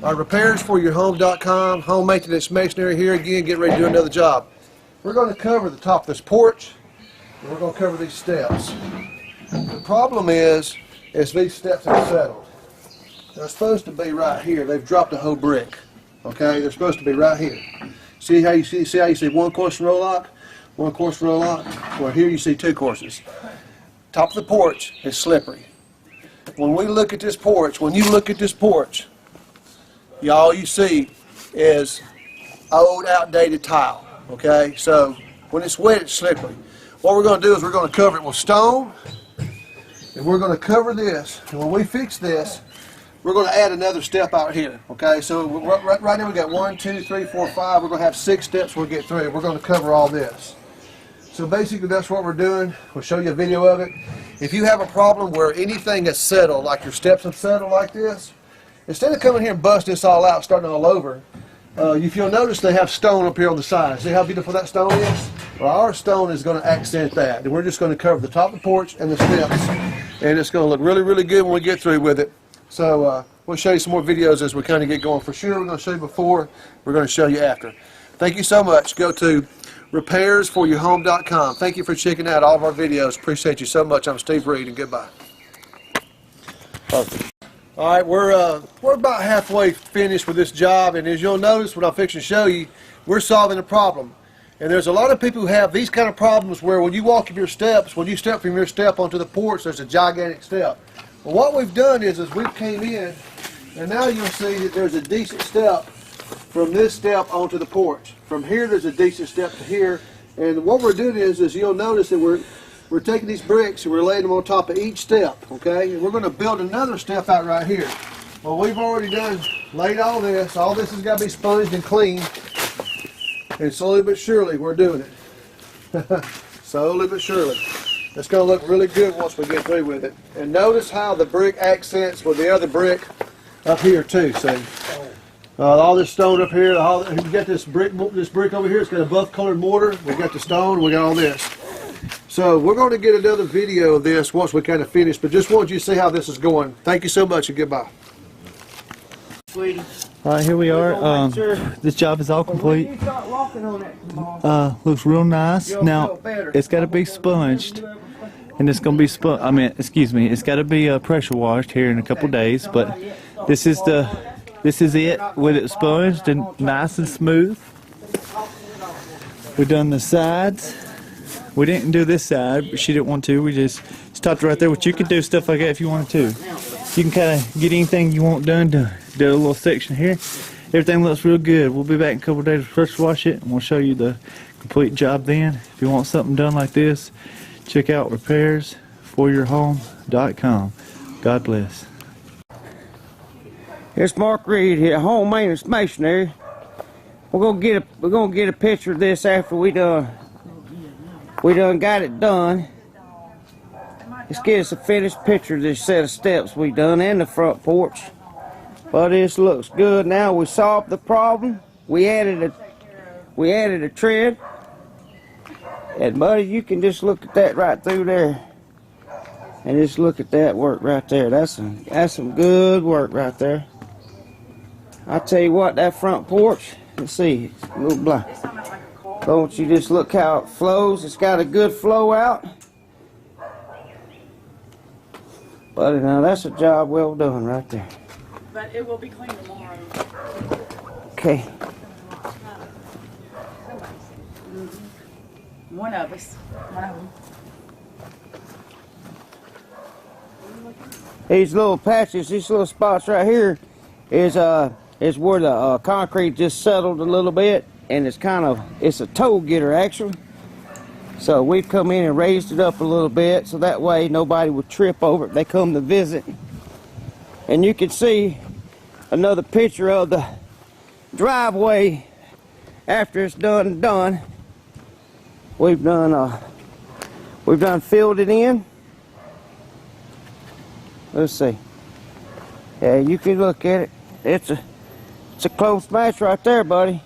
Repairsforyourhome.com, home maintenance masonry here again, getting ready to do another job. We're going to cover the top of this porch, and we're going to cover these steps. The problem is these steps are settled. They're supposed to be right here. They've dropped a whole brick. Okay, they're supposed to be right here. See how you see one course roll lock, one course roll lock? Well, here you see two courses. Top of the porch is slippery. When we look at this porch, when you look at this porch, all you see is old, outdated tile. Okay, so when it's wet, it's slippery. What we're going to do is we're going to cover it with stone, and we're going to cover this. And when we fix this, we're going to add another step out here. Okay, so right now we got 1, 2, 3, 4, 5. We're going to have 6 steps we'll get through. We're going to cover all this. So basically that's what we're doing. We'll show you a video of it. If you have a problem where anything is settled, like your steps have settled like this, instead of coming here and busting this all out, starting all over, if you'll notice they have stone up here on the side. See how beautiful that stone is? Well, our stone is going to accent that. And we're just going to cover the top of the porch and the steps. And it's going to look really, really good when we get through with it. So we'll show you some more videos as we kind of get going. For sure, we're going to show you before. We're going to show you after. Thank you so much. Go to repairsforyourhome.com. Thank you for checking out all of our videos. Appreciate you so much. I'm Steve Reed, and goodbye. Perfect. All right, we're about halfway finished with this job, and as you'll notice what I'm fixing to show you, we're solving a problem. And there's a lot of people who have these kind of problems where when you walk up your steps, when you step from your step onto the porch, there's a gigantic step. Well, what we've done is we've came in, and now you'll see that there's a decent step from this step onto the porch. From here, there's a decent step to here, and what we're doing is you'll notice that we're taking these bricks and we're laying them on top of each step, okay? And we're going to build another step out right here. Well, we've already laid all this. All this has got to be sponged and cleaned. And slowly but surely, we're doing it. Slowly but surely. It's going to look really good once we get through with it. And notice how the brick accents with the other brick up here too, see? All this stone up here, we got this brick over here. It's got a buff-colored mortar. We got the stone. We got all this. So we're going to get another video of this once we kind of finish, but just want you to see how this is going. Thank you so much and goodbye. Sweetie. All right, here we are. This job is all complete. Looks real nice. Now it's got to be sponged, and it's going to be it's got to be pressure washed here in a couple days. But this is it with it sponged and nice and smooth. We've done the sides. We didn't do this side, but she didn't want to. We just stopped right there, which you could do stuff like that if you wanted to. You can kind of get anything you want done to do a little section here. Everything looks real good. We'll be back in a couple of days to pressure wash it, and we'll show you the complete job then. If you want something done like this, check out repairsforyourhome.com. God bless. It's Mark Reed here, home maintenance masonry. We're gonna get a picture of this after we done got it done. Let's get us a finished picture of this set of steps we done and the front porch. But this looks good now. We solved the problem. We added a tread. And buddy, you can just look at that right through there. And just look at that work right there. That's some good work right there. I tell you what, that front porch, let's see, it's a little blind. Don't you just look how it flows? It's got a good flow out. But now that's a job well done right there. But it will be clean tomorrow. Okay. One of us. One of them. These little patches, these little spots right here is where the concrete just settled a little bit, and it's a toe getter actually. So we've come in and raised it up a little bit so that way nobody would trip over it if they come to visit. And you can see another picture of the driveway after it's done. We've done filled it in. Let's see. Yeah, you can look at it. It's a close match right there, buddy.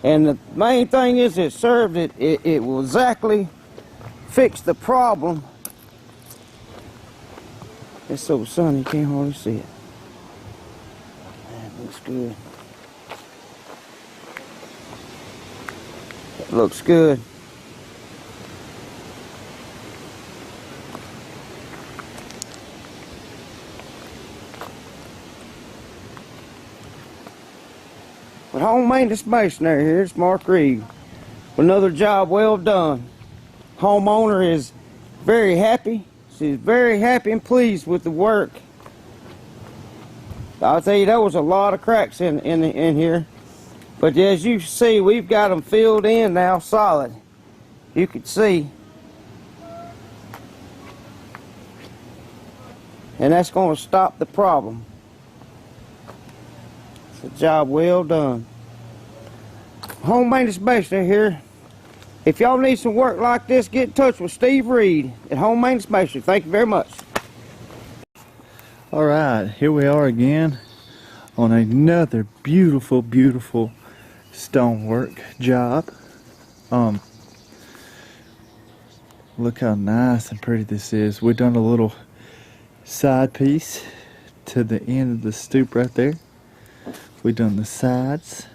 And the main thing is it will exactly fix the problem. It's so sunny you can't hardly see it. Looks good. Looks good. But home maintenance masonry here, it's Mark Reed. Another job well done. Homeowner is very happy. She's very happy and pleased with the work. I'll tell you, there was a lot of cracks in here. But as you see, we've got them filled in now solid. You can see. And that's going to stop the problem. It's a job well done. Home maintenance masonry here. If y'all need some work like this, get in touch with Steve Reed at Home Maintenance Masonry. Thank you very much. All right, here we are again on another beautiful, beautiful stonework job. Look how nice and pretty this is. We've done a little side piece to the end of the stoop right there. We've done the sides.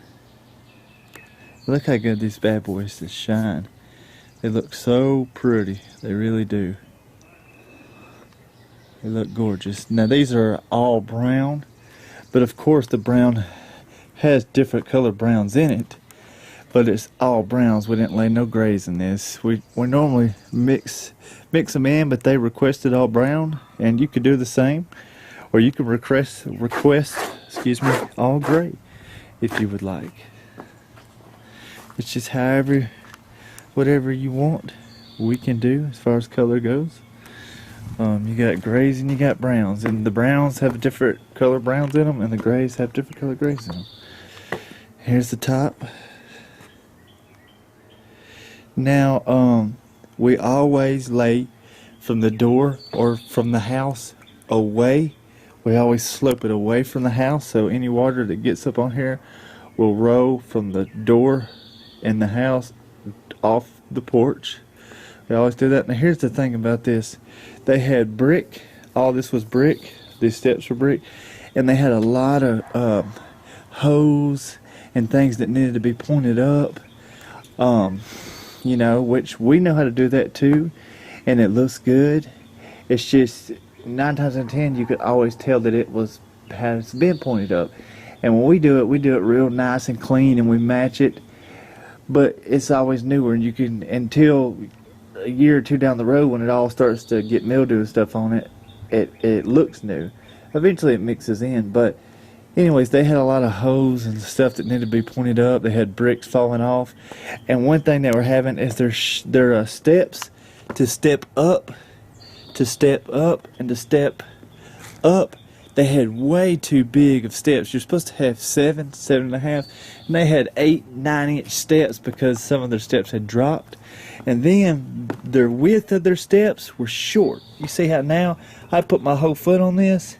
Look how good these bad boys just shine. They look so pretty. They really do. They look gorgeous. Now these are all brown, but of course the brown has different color browns in it, but it's all browns. We didn't lay no grays in this. We normally mix them in, but they requested all brown, and you could do the same, or you could request excuse me, all gray if you would like. It's just whatever you want, we can do as far as color goes. You got grays and you got browns, and the browns have different color browns in them, and the grays have different color grays in them. Here's the top. Now, we always lay from the door or from the house away. We always slope it away from the house, so any water that gets up on here will roll from the door in the house off the porch. We always do that. Now here's the thing about this. They had brick. All this was brick. These steps were brick. And they had a lot of hose and things that needed to be pointed up. You know, which we know how to do that too. And it looks good. It's just 9 times out of 10 you could always tell that it has been pointed up. And when we do it real nice and clean, and we match it. But it's always newer, and you can, until a year or two down the road when it all starts to get mildew and stuff on it, it looks new. Eventually it mixes in, but anyways, they had a lot of hose and stuff that needed to be pointed up. They had bricks falling off, and one thing they were having is their steps to step up, and to step up. They had way too big of steps. You're supposed to have 7, 7.5, and they had 8, 9-inch steps because some of their steps had dropped. And then their width of their steps were short. You see how now I put my whole foot on this?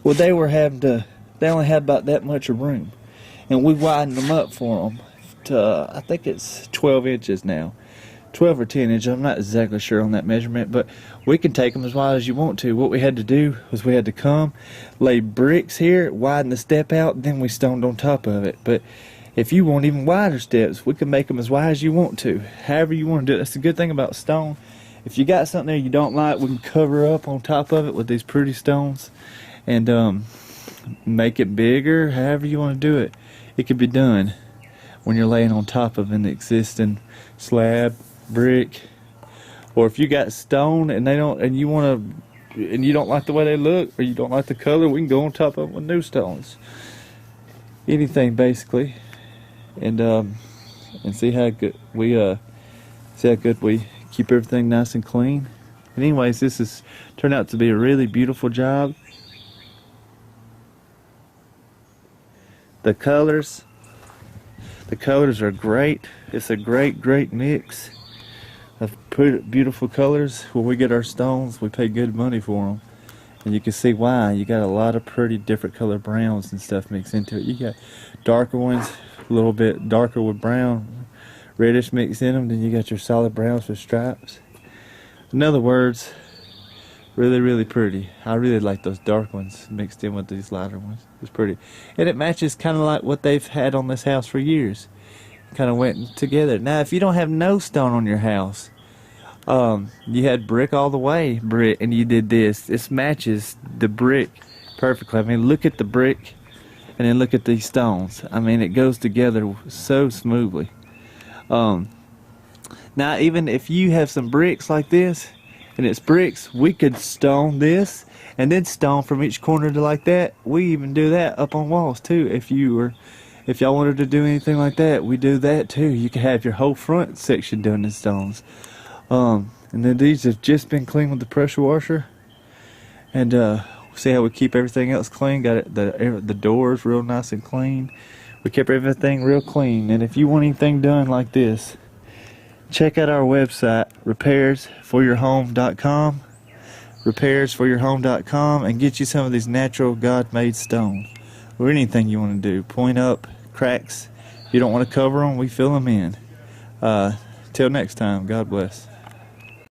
Well, they only had about that much of room. And we widened them up for them to, I think it's 12 inches now. 12 or 10 inches, I'm not exactly sure on that measurement, but we can take them as wide as you want to. What we had to do was we had to come, lay bricks here, widen the step out, then we stoned on top of it. But if you want even wider steps, we can make them as wide as you want to. However you want to do it. That's the good thing about stone. If you got something there you don't like, we can cover up on top of it with these pretty stones and make it bigger. However you want to do it, it can be done when you're laying on top of an existing slab, brick, or if you got stone and you don't like the way they look, or you don't like the color, we can go on top of them with new stones. Anything basically, and see how good we keep everything nice and clean. And anyways, this has turned out to be a really beautiful job. The colors are great. It's a great mix of beautiful colors. When we get our stones, we pay good money for them, and you can see why. You got a lot of pretty different color browns and stuff mixed into it. You got darker ones, a little bit darker with brown, reddish mixed in them. Then you got your solid browns with stripes. In other words, Really, really pretty. I really like those dark ones mixed in with these lighter ones. It's pretty. And it matches kind of like what they've had on this house for years. Kind of went together. Now, if you don't have no stone on your house, you had brick all the way, brick, and you did this. This matches the brick perfectly. I mean, look at the brick and then look at these stones. I mean, it goes together so smoothly. Now, even if you have some bricks like this, and it's bricks, we could stone this and then stone from each corner to like that. We even do that up on walls too. If y'all wanted to do anything like that, we do that too. You can have your whole front section done in stones. And then these have just been cleaned with the pressure washer. And see how we keep everything else clean. Got it, the doors real nice and clean. We kept everything real clean. And if you want anything done like this, check out our website, repairsforyourhome.com, repairsforyourhome.com, and get you some of these natural God-made stone, or anything you want to do. Point up, cracks. If you don't want to cover them, we fill them in. Till next time, God bless.